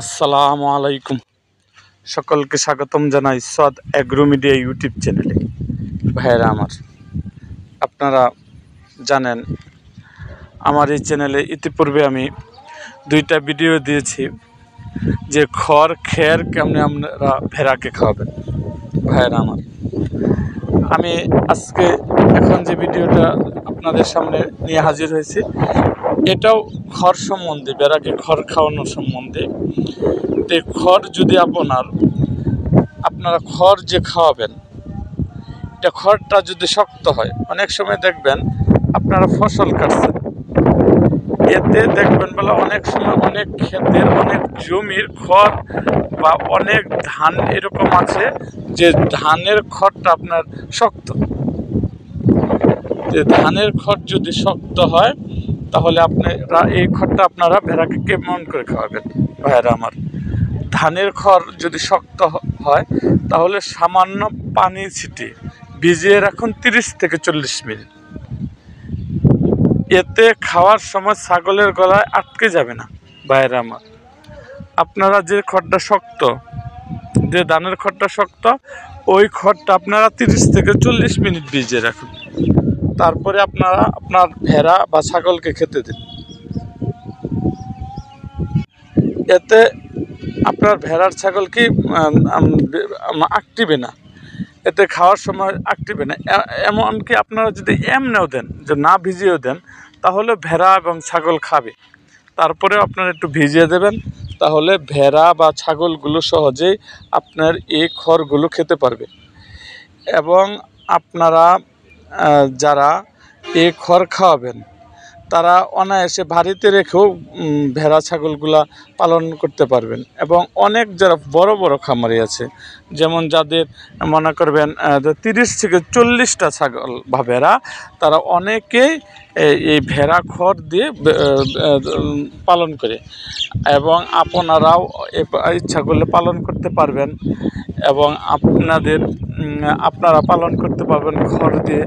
আসসালামু আলাইকুম। সকলকে স্বাগতম জানাই সাদ এগ্রো মিডিয়া ইউটিউব চ্যানেলে। ভাইয়েরা আমার, আপনারা জানেন আমার এই চ্যানেলে ইতিপূর্বে আমি দুইটা ভিডিও দিয়েছি যে খড় খের কেমনে আপনারা ভেড়াকে খাওয়াবেন। ভাইয়েরা আমার, আমি আজকে এখন যে ভিডিওটা আপনাদের সামনে নিয়ে হাজির হয়েছি, এটাও খড় সম্বন্ধে, ভেড়াকে খড় খাওয়ানোর সম্বন্ধে। তো খড় যদি আপনারা খড় যে খাওয়াবেন, এটা খড়টা যদি শক্ত হয়, অনেক সময় দেখবেন আপনারা ফসল কাটছেন, এতে দেখবেন বলে অনেক সময় অনেক ক্ষেতের অনেক জমির খড় বা অনেক ধান এরকম আছে যে ধানের খড়টা আপনার শক্ত। যে ধানের খড় যদি শক্ত হয়, তাহলে আপনারা এই খড়টা আপনারা ভেড়াকে কেমন করে খাওয়াবেন। ভাইয়েরা আমার, ধানের খড় যদি শক্ত হয়, তাহলে সামান্য পানি ছিটিয়ে ভিজিয়ে রাখুন 30 থেকে 40 মিনিট। এতে খাওয়ার সময় ছাগলের গলায় আটকে যাবে না। ভাইয়েরা আমার, আপনারা যে খড়টা শক্ত, যে ধানের খড়টা শক্ত, ওই খড়টা আপনারা 30 থেকে 40 মিনিট ভিজিয়ে রাখুন। তারপরে আপনারা আপনার ভেড়া বা ছাগলকে খেতে দিন। এতে আপনার ভেড়ার ছাগল কি আটটিবে না, এতে খাওয়ার সময় আটটিবে না। এমনকি আপনারা যদি এমনিও দেন, যে না ভিজিয়েও দেন, তাহলে ভেড়া এবং ছাগল খাবে। তারপরে আপনারা একটু ভিজিয়ে দেবেন, তাহলে ভেড়া বা ছাগলগুলো সহজেই আপনার এই খড়গুলো খেতে পারবে। এবং আপনারা যারা এই খড় খাওয়াবেন, তারা অনায়াসে বাড়িতে রেখেও ভেড়া ছাগলগুলা পালন করতে পারবেন। এবং অনেক যারা বড় বড় খামারি আছে, যেমন যাদের মনে করবেন 30 থেকে 40টা ছাগল বা ভেড়া, তারা অনেকেই এই ভেড়া খড় দিয়ে পালন করে। এবং আপনারাও ইচ্ছা করলে পালন করতে পারবেন, এবং আপনারা পালন করতে পারবেন খড় দিয়ে,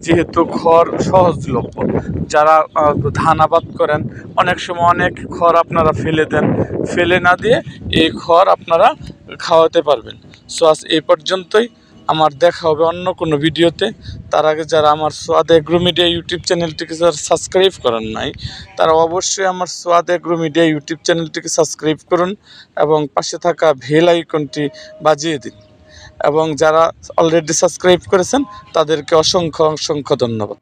যেহেতু খড় সহজলভ্য। যারা ধান আবাদ করেন, অনেক সময় অনেক খড় আপনারা ফেলে দেন, ফেলে না দিয়ে এই খড় আপনারা খাওয়াতে পারবেন। সো আজ এই পর্যন্তই, আমার দেখা হবে অন্য কোনো ভিডিওতে। তার আগে যারা আমার সাদ এগ্রো মিডিয়া ইউটিউব চ্যানেলটিকে যারা সাবস্ক্রাইব করেন নাই, তারা অবশ্যই আমার সাদ এগ্রো মিডিয়া ইউটিউব চ্যানেলটিকে সাবস্ক্রাইব করুন এবং পাশে থাকা বেল আইকনটি বাজিয়ে দিন। এবং যারা অলরেডি সাবস্ক্রাইব করেছেন, তাদেরকে অসংখ্য অসংখ্য ধন্যবাদ।